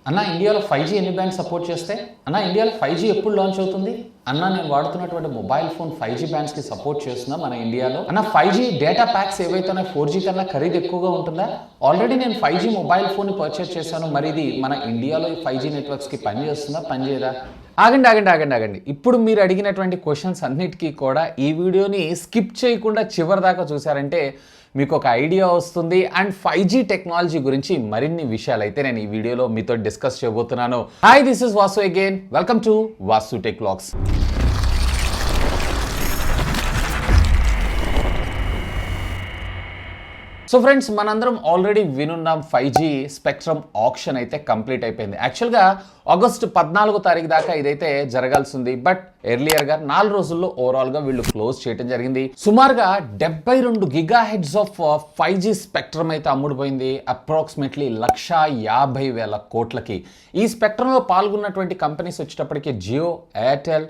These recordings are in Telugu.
అన్న ఇండియాలో 5G ఎన్ని బ్యాండ్స్ సపోర్ట్ చేస్తే అన్న ఇండియాలో 5G ఎప్పుడు లాంచ్ అవుతుంది అన్న నేను వాడుతున్నటువంటి మొబైల్ ఫోన్ 5G బ్యాండ్స్కి సపోర్ట్ చేస్తుందా మన ఇండియాలో అన్న 5G డేటా ప్యాక్స్ ఏవైతే 4G కన్నా ఖరీదు ఎక్కువగా ఉంటుందా ఆల్రెడీ నేను 5G మొబైల్ ఫోన్ని పర్చేస్ చేశాను మరి ఇది మన ఇండియాలో ఈ 5G నెట్వర్క్స్కి పనిచేస్తుందా పనిచేయదా ఆగండి ఇప్పుడు మీరు అడిగినటువంటి క్వశ్చన్స్ అన్నిటికీ కూడా ఈ వీడియోని స్కిప్ చేయకుండా చివరి దాకా చూసారంటే మీకు ఒక ఐడియా వస్తుంది అండ్ 5G టెక్నాలజీ గురించి మరిన్ని విషయాలు అయితే నేను ఈ వీడియోలో మీతో డిస్కస్ చేయబోతున్నాను. Hi, this is Vasu again. Welcome to Vasu tech vlogs. So friends, మనందరం ఆల్రెడీ వినున్నాం 5G స్పెక్ట్రమ్ ఆక్షన్ అయితే కంప్లీట్ అయిపోయింది. యాక్చువల్గా ఆగస్టు 14 తారీఖు దాకా ఇదైతే జరగాల్సింది. బట్ ఎర్లియర్గా 4 రోజుల్లో ఓవరాల్గా వీళ్ళు క్లోజ్ చేయడం జరిగింది. సుమారుగా 72 GHz ఆఫ్ 5G స్పెక్ట్రమ్ అయితే అమ్ముడుపోయింది. అప్రాక్సిమేట్లీ 1,50,000 కోట్లకి. ఈ స్పెక్ట్రంలో పాల్గొన్నటువంటి కంపెనీస్ వచ్చేటప్పటికి Jio, Airtel,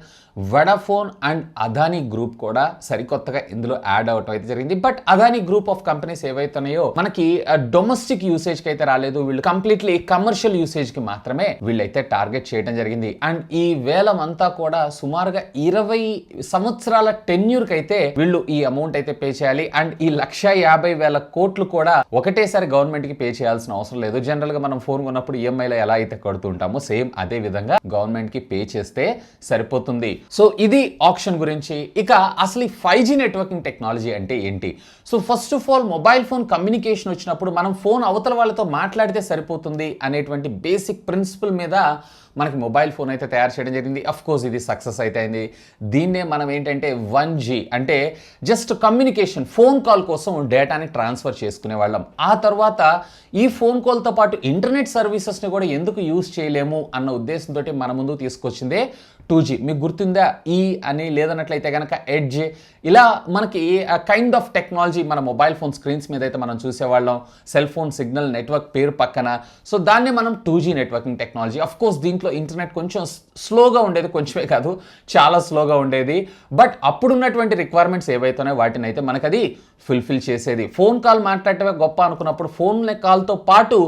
Vodafone and Adani group కూడా సరికొత్తగా ఇందులో యాడ్ అవటం అయితే జరిగింది. But Adani group of companies ఏవైతున్నాయో మనకి డొమెస్టిక్ యూసేజ్ కి అయితే రాలేదు. వీళ్ళు కంప్లీట్లీ కమర్షియల్ యూసేజ్ కి మాత్రమే వీళ్ళైతే టార్గెట్ చేయడం జరిగింది. అండ్ ఈ వేలం అంతా కూడా సుమారుగా 20 సంవత్సరాల టెన్యూర్ కి అయితే వీళ్ళు ఈ అమౌంట్ అయితే పే చేయాలి. అండ్ ఈ 1,50,000 కోట్లు కూడా ఒకటేసారి గవర్నమెంట్ కి పే చేయాల్సిన అవసరం లేదు. జనరల్ గా మనం ఫోన్ కొన్నప్పుడు ఈఎంఐలో ఎలా అయితే కడుతుంటామో సేమ్ అదే విధంగా గవర్నమెంట్ కి పే చేస్తే సరిపోతుంది. సో ఇది ఆప్షన్ గురించి. ఇక అసలు 5G నెట్వర్కింగ్ టెక్నాలజీ అంటే ఏంటి? So first of all, mobile phone communication వచ్చినప్పుడు మనం ఫోన్ అవతల వాళ్ళతో మాట్లాడితే సరిపోతుంది అనేటువంటి బేసిక్ ప్రిన్సిపల్ మీద మనకి మొబైల్ ఫోన్ అయితే తయారు చేయడం జరిగింది. అఫ్ కోర్స్ ఇది సక్సెస్ అయితే అయింది. దీన్నే మనం ఏంటంటే 1G అంటే జస్ట్ కమ్యూనికేషన్, ఫోన్ కాల్ కోసం డేటాని ట్రాన్స్ఫర్ చేసుకునే వాళ్ళం. ఆ తర్వాత ఈ ఫోన్ కాల్తో పాటు ఇంటర్నెట్ సర్వీసెస్ని కూడా ఎందుకు యూజ్ చేయలేము అన్న ఉద్దేశంతో మన ముందు తీసుకొచ్చిందే 2G. మీకు గుర్తుందా? ఈ అని లేదన్నట్లయితే కనుక ఎడ్జ్, ఇలా మనకి కైండ్ ఆఫ్ టెక్నాలజీ మన మొబైల్ ఫోన్ స్క్రీన్స్ మీద అయితే మనం చూసేవాళ్ళం. సెల్ ఫోన్ సిగ్నల్ నెట్వర్క్ పేరు పక్కన. సో దాన్నే మనం 2G networking technology. Of course దీంట్లో ఇంటర్నెట్ కొంచెం స్లోగా ఉండేది, కొంచెమే కాదు చాలా స్లోగా ఉండేది. బట్ అప్పుడున్నటువంటి రిక్వైర్మెంట్స్ ఏవైతున్నాయో వాటిని అయితే మనకు అది ఫుల్ఫిల్ చేసేది. ఫోన్ కాల్ మాట్లాడటమే గొప్ప అనుకున్నప్పుడు ఫోన్ కాల్తో పాటు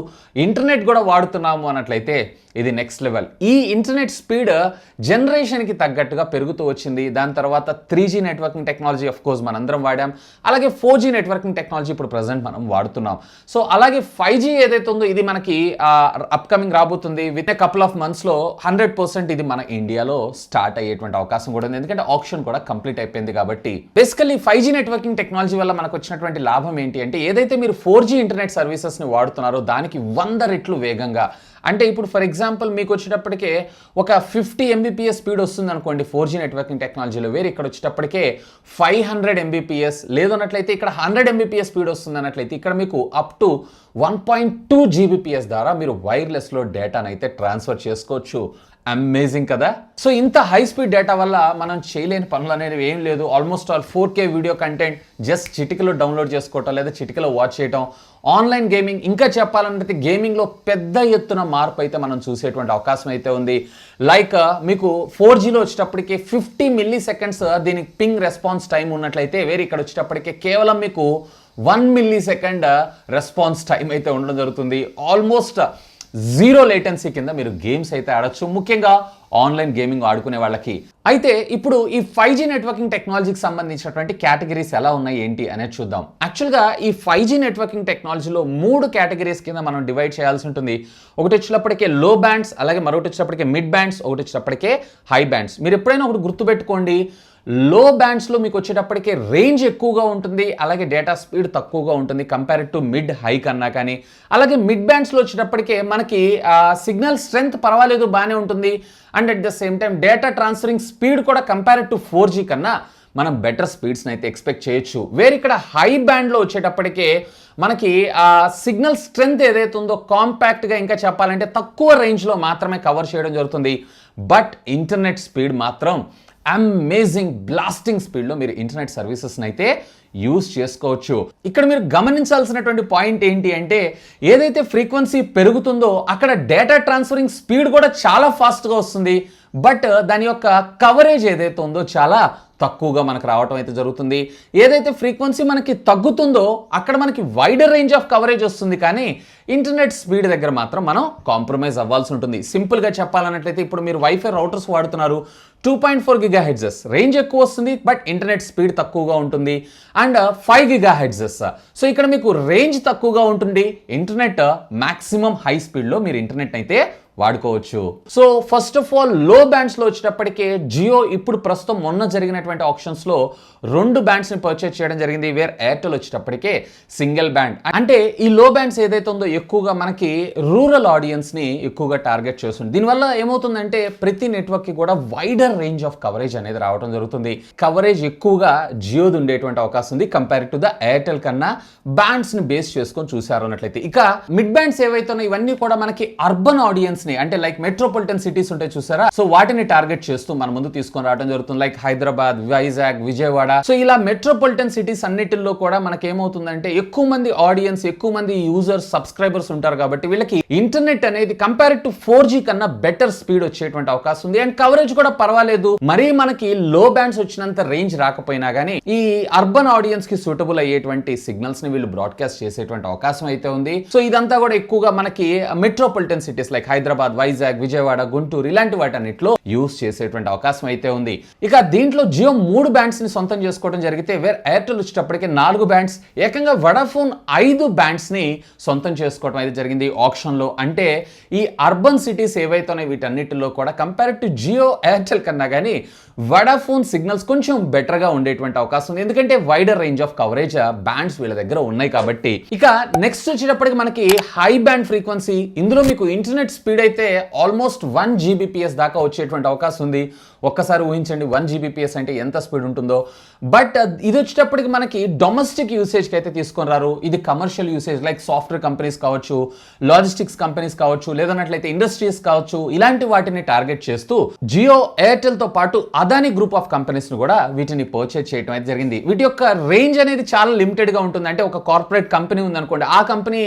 ఇంటర్నెట్ కూడా వాడుతున్నాము అన్నట్లయితే ఇది నెక్స్ట్ లెవెల్. ఈ ఇంటర్నెట్ స్పీడ్ జనరేషన్కి తగ్గట్టుగా పెరుగుతూ వచ్చింది. దాని తర్వాత 3G networking technology of course మనందరం వాడాం. అలాగే 4G నెట్వర్కింగ్ టెక్నాలజీ ఇప్పుడు ప్రజెంట్ మనం వాడుతున్నాం. సో అలాగే 5G ఏదైతే ఉందో ఇది మనకి అప్కమింగ్ రాబోతుంది. విత్ ఎ కపుల్ ఆఫ్ మంత్స్లో 100% ఇది మన ఇండియాలో స్టార్ట్ అయ్యేటువంటి అవకాశం కూడా ఉంది. ఎందుకంటే ఆప్షన్ కూడా కంప్లీట్ అయిపోయింది కాబట్టి. బేసికల్లీ 5G నెట్వర్కింగ్ టెక్నాలజీ వల్ల మనకు వచ్చినటువంటి లాభం ఏంటి అంటే, ఏదైతే మీరు 4G ఇంటర్నెట్ సర్వీసెస్ని వాడుతున్నారో దానికి 100 రెట్లు వేగంగా, అంటే ఇప్పుడు ఫర్ ఎగ్జాంపుల్ మీకు వచ్చేటప్పటికే ఒక 50 Mbps స్పీడ్ వస్తుంది అనుకోండి 4G నెట్వర్కింగ్ టెక్నాలజీలో, వేరే ఇక్కడ వచ్చేటప్పటికే 500 Mbps, లేదన్నట్లయితే ఇక్కడ 100 Mbps స్పీడ్ వస్తుంది అన్నట్లయితే ఇక్కడ మీకు అప్ టు 1.2 Gbps ద్వారా మీరు వైర్లెస్లో డేటాను అయితే ట్రాన్స్ఫర్ చేసుకోవచ్చు. అమేజింగ్ కదా? సో ఇంత హై స్పీడ్ డేటా వల్ల మనం చేయలేని పనులు అనేవి ఏం లేదు. Almost all 4K video content just చిటికలో డౌన్లోడ్ చేసుకోవటం లేదా చిటికలో వాచ్ చేయటం. ఆన్లైన్ గేమింగ్, ఇంకా చెప్పాలంటే గేమింగ్లో పెద్ద ఎత్తున మార్పు అయితే మనం చూసేటువంటి అవకాశం అయితే ఉంది. లైక్ మీకు 4Gలో వచ్చేటప్పటికి 50 milliseconds దీనికి పింగ్ రెస్పాన్స్ టైం ఉన్నట్లయితే, వేరే ఇక్కడ వచ్చేటప్పటికి కేవలం మీకు 1 millisecond రెస్పాన్స్ టైం అయితే ఉండడం జరుగుతుంది. ఆల్మోస్ట్ 0 లేటెన్సీ కింద మీరు గేమ్స్ అయితే ఆడొచ్చు, ముఖ్యంగా ఆన్లైన్ గేమింగ్ ఆడుకునే వాళ్ళకి. అయితే ఇప్పుడు ఈ 5G నెట్వర్కింగ్ టెక్నాలజీకి సంబంధించినటువంటి కేటగిరీస్ ఎలా ఉన్నాయి ఏంటి అనేది చూద్దాం. యాక్చువల్గా ఈ 5G నెట్వర్కింగ్ టెక్నాలజీలో 3 కేటగిరీస్ కింద మనం డివైడ్ చేయాల్సి ఉంటుంది. ఒకటి వచ్చేటప్పటికే లో బ్యాండ్స్, అలాగే మరొకటి వచ్చేటప్పటికే మిడ్ బ్యాండ్స్, ఒకటి వచ్చేటప్పటికే హై బ్యాండ్స్. మీరు ఎప్పుడైనా ఒకటి గుర్తుపెట్టుకోండి, లో బ్యాండ్స్లో మీకు వచ్చేటప్పటికే రేంజ్ ఎక్కువగా ఉంటుంది, అలాగే డేటా స్పీడ్ తక్కువగా ఉంటుంది కంపేర్ టు మిడ్ హై కన్నా. కానీ అలాగే మిడ్ బ్యాండ్స్లో వచ్చేటప్పటికే మనకి సిగ్నల్ స్ట్రెంగ్త్ పర్వాలేదు, బాగానే ఉంటుంది. And at the same time data transferring speed కూడా కంపేర్ టు 4G కన్నా మనం బెటర్ స్పీడ్స్ని అయితే ఎక్స్పెక్ట్ చేయొచ్చు. వేరే ఇక్కడ హై బ్యాండ్లో వచ్చేటప్పటికే మనకి సిగ్నల్ స్ట్రెంగ్త్ ఏదైతే ఉందో కాంపాక్ట్గా, ఇంకా చెప్పాలంటే తక్కువ రేంజ్లో మాత్రమే కవర్ చేయడం జరుగుతుంది. బట్ ఇంటర్నెట్ స్పీడ్ మాత్రం అమేజింగ్ బ్లాస్టింగ్ స్పీడ్లో మీరు ఇంటర్నెట్ సర్వీసెస్ని అయితే యూజ్ చేసుకోవచ్చు. ఇక్కడ మీరు గమనించాల్సినటువంటి పాయింట్ ఏంటి అంటే, ఏదైతే ఫ్రీక్వెన్సీ పెరుగుతుందో అక్కడ డేటా ట్రాన్స్ఫరింగ్ స్పీడ్ కూడా చాలా ఫాస్ట్గా వస్తుంది. బట్ దాని యొక్క కవరేజ్ ఏదైతే ఉందో చాలా తక్కువగా మనకు రావటం అయితే జరుగుతుంది. ఏదైతే ఫ్రీక్వెన్సీ మనకి తగ్గుతుందో అక్కడ మనకి వైడర్ రేంజ్ ఆఫ్ కవరేజ్ వస్తుంది, కానీ ఇంటర్నెట్ స్పీడ్ దగ్గర మాత్రం మనం కాంప్రమైజ్ అవ్వాల్సి ఉంటుంది. సింపుల్గా చెప్పాలన్నట్లయితే ఇప్పుడు మీరు వైఫై రౌటర్స్ వాడుతున్నారు, 2.4 GHz రేంజ్ ఎక్కువ వస్తుంది, బట్ ఇంటర్నెట్ స్పీడ్ తక్కువగా ఉంటుంది. అండ్ 5 GHz, సో ఇక్కడ మీకు రేంజ్ తక్కువగా ఉంటుంది, ఇంటర్నెట్ మాక్సిమం హై స్పీడ్లో మీరు ఇంటర్నెట్ అయితే వాడుకోవచ్చు. సో ఫస్ట్ ఆఫ్ ఆల్ లో బ్యాండ్స్లో వచ్చేటప్పటికే జియో ఇప్పుడు ప్రస్తుతం మొన్న జరిగినటువంటి ఆప్షన్స్లో 2 బ్యాండ్స్ని పర్చేజ్ చేయడం జరిగింది, వేర్ ఎయిర్టెల్ వచ్చేటప్పటికే సింగిల్ బ్యాండ్. అంటే ఈ లో బ్యాండ్స్ ఏదైతే ఉందో ఎక్కువగా మనకి రూరల్ ఆడియన్స్ని ఎక్కువగా టార్గెట్ చేస్తుంది. దీనివల్ల ఏమవుతుందంటే ప్రతి నెట్వర్క్కి కూడా వైడర్ రేంజ్ ఆఫ్ కవరేజ్ అనేది రావడం జరుగుతుంది. కవరేజ్ ఎక్కువగా జియోది ఉండేటువంటి అవకాశం ఉంది కంపేర్ టు ద ఎయిర్టెల్ కన్నా బ్యాండ్స్ని బేస్ చేసుకొని చూసారు అన్నట్లయితే. ఇక మిడ్ బ్యాండ్స్ ఏవైతే ఉన్నాయో ఇవన్నీ కూడా మనకి అర్బన్ ఆడియన్స్ అంటే లైక్ మెట్రోపాలిటన్ సిటీస్ ఉంటాయి చూసారా, సో వాటిని టార్గెట్ చేస్తూ మన ముందు తీసుకొని రావడం జరుగుతుంది. లైక్ హైదరాబాద్, వైజాగ్, విజయవాడ. సో ఇలా మెట్రోపాలిటన్ సిటీస్ అన్నిటిలో కూడా మనకి ఏమవుతుందంటే ఎక్కువ మంది ఆడియన్స్, ఎక్కువ మంది యూజర్స్, సబ్స్క్రైబర్స్ ఉంటారు కాబట్టి వీళ్ళకి ఇంటర్నెట్ అనేది కంపేర్ టు 4G కన్నా బెటర్ స్పీడ్ వచ్చేటువంటి అవకాశం ఉంది. అండ్ కవరేజ్ కూడా పర్వాలేదు, మరీ మనకి లో బ్యాండ్స్ వచ్చినంత రేంజ్ రాకపోయినా కానీ ఈ అర్బన్ ఆడియన్స్ కి సూటబుల్ అయ్యేటువంటి సిగ్నల్స్ ని వీళ్ళు బ్రాడ్కాస్ట్ చేసేటువంటి అవకాశం అయితే ఉంది. సో ఇదంతా కూడా ఎక్కువగా మనకి metropolitan cities like Hyderabad, Vizag, Vijayawada, Guntur ఇలాంటి వాటన్నిటిలో యూస్ చేసేటువంటి అవకాశం అయితే ఉంది. ఇక దీంట్లో జియో 3 బ్యాండ్స్ ని సొంతం చేసుకోవడం జరిగితే వేర్ ఎయిర్టెల్ వచ్చేటప్పటికే 4 బ్యాండ్స్, ఏకంగా వడాఫోన్ 5 బ్యాండ్స్ ని సొంతం చేసుకోవడం అయితే జరిగింది ఆప్షన్ లో. అంటే ఈ అర్బన్ సిటీస్ ఏవైతే ఉన్నాయో వీటన్నిటిలో కూడా కంపేర్ టు జియో, ఎయిర్టెల్ కన్నా కానీ వడాఫోన్ సిగ్నల్స్ కొంచెం బెటర్ గా ఉండేటువంటి అవకాశం ఉంది, ఎందుకంటే wider range of coverage bands వీళ్ళ దగ్గర ఉన్నాయి కాబట్టి. ఇక నెక్స్ట్ వచ్చేటప్పటికి మనకి హై బ్యాండ్ ఫ్రీక్వెన్సీ, ఇందులో మీకు ఇంటర్నెట్ స్పీడ్ అయితే ఆల్మోస్ట్ 1 Gbps దాకా వచ్చేటువంటి అవకాశం ఉంది. ఒక్కసారి ఊహించండి 1 Gbps అంటే ఎంత స్పీడ్ ఉంటుందో. బట్ ఇది వచ్చేటప్పటికి మనకి డొమెస్టిక్ యూసేజ్కి అయితే తీసుకొని రారు, ఇది commercial usage like software companies కావచ్చు, లాజిస్టిక్స్ కంపెనీస్ కావచ్చు, లేదన్నట్లయితే ఇండస్ట్రీస్ కావచ్చు, ఇలాంటి వాటిని టార్గెట్ చేస్తూ జియో, ఎయిర్టెల్ తో పాటు అదాని గ్రూప్ ఆఫ్ కంపెనీస్ ను కూడా వీటిని పర్చేజ్ చేయడం అయితే జరిగింది. వీటి యొక్క రేంజ్ అనేది చాలా లిమిటెడ్ గా ఉంటుంది. అంటే ఒక కార్పొరేట్ కంపెనీ ఉందనుకోండి, ఆ కంపెనీ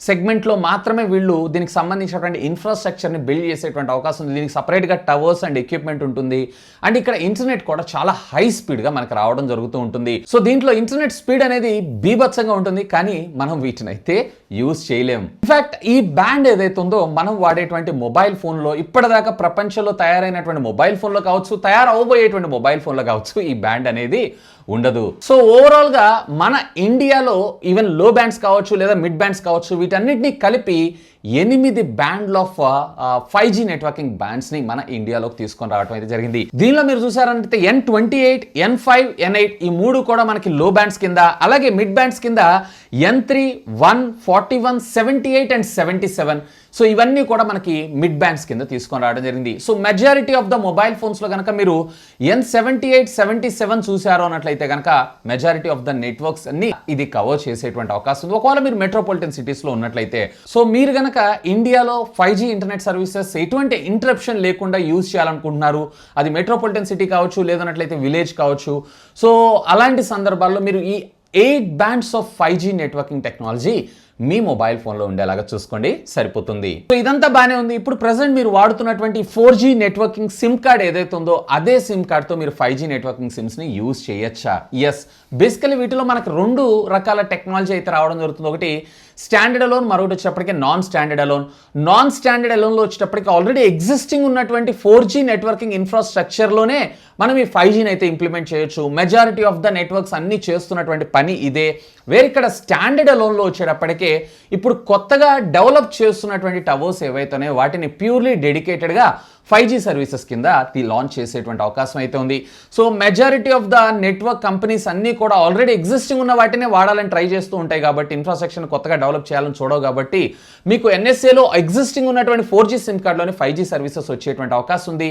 సెగ్మెంట్ లో మాత్రమే వీళ్ళు దీనికి సంబంధించినటువంటి ఇన్ఫ్రాస్ట్రక్చర్ ని బిల్డ్ చేసేటువంటి అవకాశం ఉంది. దీనికి సపరేట్ గా టవర్స్ అండ్ ఎక్విప్మెంట్ ఉంటుంది. అండ్ ఇక్కడ ఇంటర్నెట్ కూడా చాలా హై స్పీడ్ గా మనకు రావడం జరుగుతూ ఉంటుంది. సో దీంట్లో ఇంటర్నెట్ స్పీడ్ అనేది బీభత్సంగా ఉంటుంది, కానీ మనం వీటిని అయితే యూజ్ చేయలేం. ఇన్ఫాక్ట్ ఈ బ్యాండ్ ఏదైతే ఉందో మనం వాడేటువంటి మొబైల్ ఫోన్ లో ఇప్పటిదాకా ప్రపంచంలో తయారైనటువంటి మొబైల్ ఫోన్ లో కావచ్చు, తయారవబోయేటువంటి మొబైల్ ఫోన్ లో కావచ్చు, ఈ బ్యాండ్ అనేది ఉండదు. సో ఓవరాల్ గా మన ఇండియాలో ఈవెన్ లో బ్యాండ్స్ కావచ్చు లేదా మిడ్ బ్యాండ్స్ కావచ్చు, వీటన్నిటిని కలిపి 8 బ్యాండ్ల ఆఫ్ 5G నెట్వర్కింగ్ బ్యాండ్స్ ని మన ఇండియాలోకి తీసుకొని రావడం అయితే జరిగింది. దీనిలో మీరు చూసారంటే N28, N5, N8 ఈ 3 కూడా మనకి లో బ్యాండ్స్ కింద, అలాగే మిడ్ బ్యాండ్స్ కింద N3, 1, 41, 78 అండ్ 77. సో ఇవన్నీ కూడా మనకి మిడ్ బ్యాండ్స్ కింద తీసుకొని రావడం జరిగింది. So majority of the mobile phones లో కనుక మీరు N78, 77 చూసారు అన్నట్లయితే కనుక మెజారిటీ ఆఫ్ ద నెట్వర్క్స్ అన్ని ఇది కవర్ చేసేటువంటి అవకాశం ఉంది, ఒకవేళ మీరు మెట్రోపాలిటన్ సిటీస్ లో ఉన్నట్లయితే. సో మీరు కనుక ఇండియాలో 5G ఇంటర్నెట్ సర్వీసెస్ ఎటువంటి ఇంటరప్షన్ లేకుండా యూజ్ చేయాలనుకుంటున్నారు, అది మెట్రోపాలిటన్ సిటీ కావచ్చు, లేదన్నట్లయితే విలేజ్ కావచ్చు, సో అలాంటి సందర్భాల్లో మీరు ఈ 8 bands of 5G networking technology me mobile ఫోన్లో ఉండేలాగా చూసుకోండి, సరిపోతుంది. సో ఇదంతా బాగానే ఉంది. ఇప్పుడు ప్రెసెంట్ మీరు వాడుతున్నటువంటి 4G నెట్వర్కింగ్ సిమ్ కార్డ్ ఏదైతే ఉందో అదే సిమ్ కార్డ్తో మీరు 5G నెట్వర్కింగ్ సిమ్స్ని యూజ్ చేయొచ్చా? ఎస్, బేసికలీ వీటిలో మనకు 2 రకాల టెక్నాలజీ అయితే రావడం జరుగుతుంది. ఒకటి స్టాండర్డ్ అలోన్, మరొకటి వచ్చేటప్పటికి non standard alone. Non standard అలోన్లో వచ్చేటప్పటికి ఆల్రెడీ ఎగ్జిస్టింగ్ ఉన్నటువంటి 4G నెట్వర్కింగ్ ఇన్ఫ్రాస్ట్రక్చర్లోనే మనం ఈ 5Gని అయితే ఇంప్లిమెంట్ చేయొచ్చు. మెజారిటీ ఆఫ్ ద నెట్వర్క్స్ అన్ని చేస్తున్నటువంటి పని ఇదే. వేరే ఇక్కడ స్టాండర్డ్ అలోన్లో వచ్చేటప్పటికే ఇప్పుడు కొత్తగా డెవలప్ చేస్తున్నటువంటి టవర్స్ ఏవైతున్నాయో వాటిని ప్యూర్లీ డెడికేటెడ్గా 5G సర్వీసెస్ కింద లాంచ్ చేసేటువంటి అవకాశం అయితే ఉంది. So majority of the network companies అన్నీ కూడా ఆల్రెడీ ఎగ్జిస్టింగ్ ఉన్న వాటినే వాడాలని ట్రై చేస్తూ ఉంటాయి కాబట్టి, ఇన్ఫ్రాస్ట్రక్చర్ కొత్తగా డెవలప్ చేయాలని చూడవు కాబట్టి మీకు NSAలో ఎగ్జిస్టింగ్ ఉన్నటువంటి 4G సిమ్ కార్డ్లోని 5G సర్వీసెస్ వచ్చేటువంటి అవకాశం ఉంది.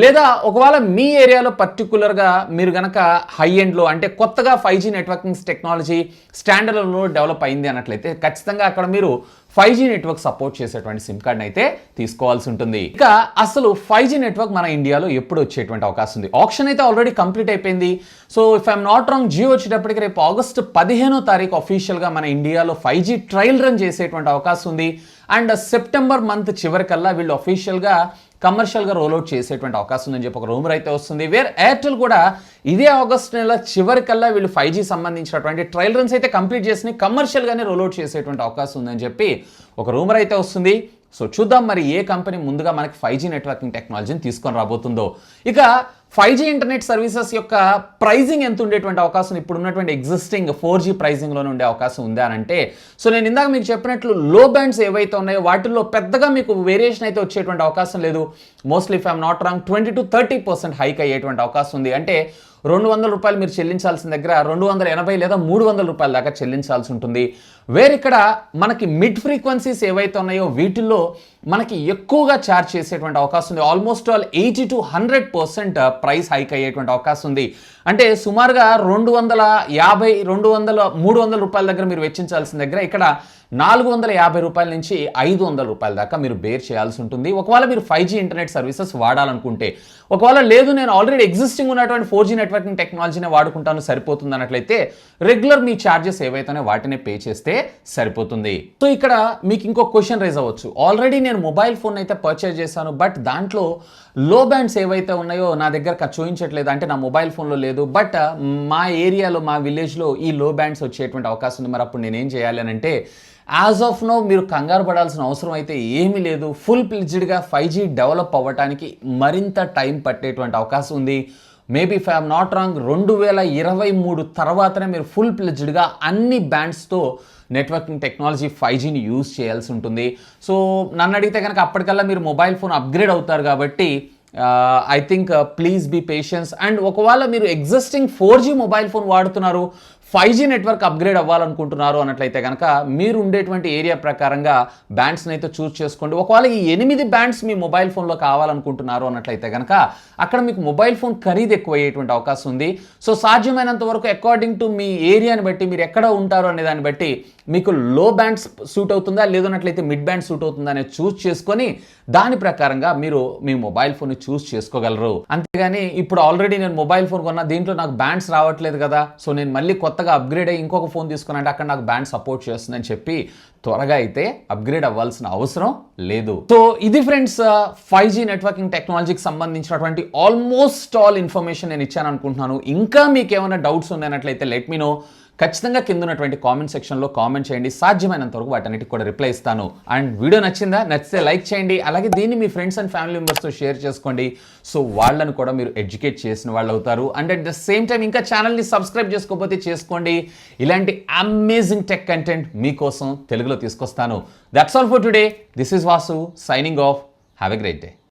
లేదా ఒకవేళ మీ ఏరియాలో పర్టికులర్గా మీరు కనుక హై ఎండ్లో అంటే కొత్తగా 5G నెట్వర్కింగ్ టెక్నాలజీ స్టాండర్డ్లో డెవలప్ అయింది అన్నట్లయితే ఖచ్చితంగా అక్కడ మీరు 5G నెట్వర్క్ సపోర్ట్ చేసేటువంటి సిమ్ కార్డ్ని అయితే తీసుకోవాల్సి ఉంటుంది. ఇక అసలు 5G నెట్వర్క్ మన ఇండియాలో ఎప్పుడు వచ్చేటువంటి అవకాశం ఉంది? ఆప్షన్ అయితే ఆల్రెడీ కంప్లీట్ అయిపోయింది. So if I'm not wrong, Jio వచ్చేటప్పటికి రేపు ఆగస్టు 15వ తారీఖు అఫీషియల్గా మన ఇండియాలో 5G ట్రయల్ రన్ చేసేటువంటి అవకాశం ఉంది. అండ్ సెప్టెంబర్ మంత్ చివరికల్లా వీళ్ళు అఫీషియల్గా కమర్షియల్గా రోల్అవుట్ చేసేటువంటి అవకాశం ఉందని చెప్పి ఒక రూమర్ అయితే వస్తుంది. వేర్ ఎయిర్టెల్ కూడా ఇదే ఆగస్ట్ నెల చివరికల్లా వీళ్ళు 5G సంబంధించినటువంటి ట్రయల్ రన్స్ అయితే కంప్లీట్ చేసి కమర్షియల్గానే రోల్అవుట్ చేసేటువంటి అవకాశం ఉందని చెప్పి ఒక రూమర్ అయితే వస్తుంది. సో చూద్దాం మరి ఏ కంపెనీ ముందుగా మనకి 5G నెట్వర్కింగ్ టెక్నాలజీని తీసుకొని రాబోతుందో. ఇక 5G ఇంటర్నెట్ సర్వీసెస్ యొక్క ప్రైజింగ్ ఎంత ఉండేటువంటి అవకాశం ఇప్పుడు ఉన్నటువంటి ఎగ్జిస్టింగ్ 4G ప్రైజింగ్లోనే ఉండే అవకాశం ఉందా అని అంటే, సో నేను ఇందాక మీకు చెప్పినట్లు లో బ్యాండ్స్ ఏవైతే ఉన్నాయో వాటిల్లో పెద్దగా మీకు వేరియేషన్ అయితే వచ్చేటువంటి అవకాశం లేదు. Mostly if I'm not wrong 20 to 30% hike అయ్యేటువంటి అవకాశం ఉంది. అంటే ₹200 మీరు చెల్లించాల్సిన దగ్గర $280 లేదా $300 దాకా చెల్లించాల్సి ఉంటుంది. వేరిక్కడ మనకి మిడ్ ఫ్రీక్వెన్సీస్ ఏవైతే ఉన్నాయో వీటిల్లో మనకి ఎక్కువగా ఛార్జ్ చేసేటువంటి అవకాశం ఉంది. Almost all 80 to 100% price hike అయ్యేటువంటి అవకాశం ఉంది. అంటే సుమారుగా $300 దగ్గర మీరు వెచ్చించాల్సిన దగ్గర ఇక్కడ $450 నుంచి $500 దాకా మీరు బేర్ చేయాల్సి ఉంటుంది. ఒకవేళ మీరు 5G ఇంటర్నెట్ సర్వీసెస్ వాడాలనుకుంటే, ఒకవేళ లేదు నేను ఆల్రెడీ ఎగ్జిస్టింగ్ ఉన్నటువంటి 4G నెట్వర్కింగ్ టెక్నాలజీనే వాడుకుంటాను సరిపోతుంది అన్నట్లయితే రెగ్యులర్ మీ ఛార్జెస్ ఏవైతేనే వాటినే పే చేస్తే సరిపోతుంది. సో ఇక్కడ మీకు ఇంకో క్వశ్చన్ రైజ్ అవ్వచ్చు. ఆల్రెడీ నేను మొబైల్ ఫోన్ అయితే పర్చేజ్ చేశాను, బట్ దాంట్లో లో బ్యాండ్స్ ఏవైతే ఉన్నాయో నా దగ్గర చూపించట్లేదు, అంటే నా మొబైల్ ఫోన్లో లేదు, బట్ మా ఏరియాలో మా విలేజ్లో ఈ లో బ్యాండ్స్ వచ్చేటువంటి అవకాశం ఉంది, మరి అప్పుడు నేనేం చేయాలి అని అంటే, యాజ్ ఆఫ్ నో మీరు కంగారు పడాల్సిన అవసరం అయితే ఏమీ లేదు. ఫుల్ ప్లిజ్డ్గా 5G డెవలప్ అవ్వడానికి మరింత టైం పట్టేటువంటి అవకాశం ఉంది. Maybe if I'm not wrong 2023 తర్వాతనే మీరు ఫుల్ ప్లిజ్డ్గా అన్ని బ్యాండ్స్తో నెట్వర్కింగ్ టెక్నాలజీ 5Gని యూజ్ చేయాల్సి ఉంటుంది. సో నన్ను అడిగితే కనుక అప్పటికల్లా మీరు మొబైల్ ఫోన్ అప్గ్రేడ్ అవుతారు కాబట్టి I think please be patience. And ఒకవేళ మీరు ఎగ్జిస్టింగ్ 4G మొబైల్ ఫోన్ వాడుతున్నారు, 5G నెట్వర్క్ అప్గ్రేడ్ అవ్వాలనుకుంటున్నారు అన్నట్లయితే కనుక మీరు ఉండేటువంటి ఏరియా ప్రకారంగా బ్యాండ్స్ని అయితే చూస్ చేసుకోండి. ఒకవేళ ఈ 8 బ్యాండ్స్ మీ మొబైల్ ఫోన్లో కావాలనుకుంటున్నారు అన్నట్లయితే కనుక అక్కడ మీకు మొబైల్ ఫోన్ ఖరీదు ఎక్కువ అయ్యేటువంటి అవకాశం ఉంది. సో సాధ్యమైనంత వరకు అకార్డింగ్ టు మీ ఏరియాని బట్టి, మీరు ఎక్కడ ఉంటారు అనే దాన్ని బట్టి మీకు లో బ్యాండ్స్ సూట్ అవుతుందా, లేదన్నట్లయితే మిడ్ బ్యాండ్ సూట్ అవుతుందా అనేది చూస్ చేసుకొని దాని ప్రకారంగా మీరు మీ మొబైల్ ఫోన్ని చూస్ చేసుకోగలరు. అంతేగాని ఇప్పుడు ఆల్రెడీ నేను మొబైల్ ఫోన్ కొన్నా, దీంట్లో నాకు బ్యాండ్స్ రావట్లేదు కదా, సో నేను మళ్ళీ కొత్తగా అప్గ్రేడ్ అయ్యి ఇంకొక ఫోన్ తీసుకున్నానంటే అక్కడ నాకు బ్యాండ్ సపోర్ట్ చేస్తుందని చెప్పి త్వరగా అయితే అప్గ్రేడ్ అవ్వాల్సిన అవసరం లేదు. సో ఇది ఫ్రెండ్స్ 5G నెట్వర్కింగ్ టెక్నాలజీకి సంబంధించినటువంటి ఆల్మోస్ట్ ఆల్ ఇన్ఫర్మేషన్ నేను ఇచ్చాను అనుకుంటున్నాను. ఇంకా మీకు ఏమైనా డౌట్స్ ఉన్నాయన్నట్లయితే లెట్ మీ నో. ఖచ్చితంగా కింద ఉన్నటువంటి కామెంట్ సెక్షన్లో కామెంట్ చేయండి. సాధ్యమైనంత వరకు వాటన్నిటికి కూడా రిప్లై ఇస్తాను. అండ్ వీడియో నచ్చిందా? నచ్చితే లైక్ చేయండి. అలాగే దీన్ని మీ ఫ్రెండ్స్ అండ్ ఫ్యామిలీ మెంబర్స్తో షేర్ చేసుకోండి. సో వాళ్ళను కూడా మీరు ఎడ్యుకేట్ చేసిన వాళ్ళు అవుతారు. And at the same time ఇంకా ఛానల్ని సబ్స్క్రైబ్ చేసుకోకపోతే చేసుకోండి. ఇలాంటి అమేజింగ్ టెక్ కంటెంట్ మీకోసం తెలుగులో తీసుకొస్తాను. That's all for today. This is Vasu signing off. Have a great day.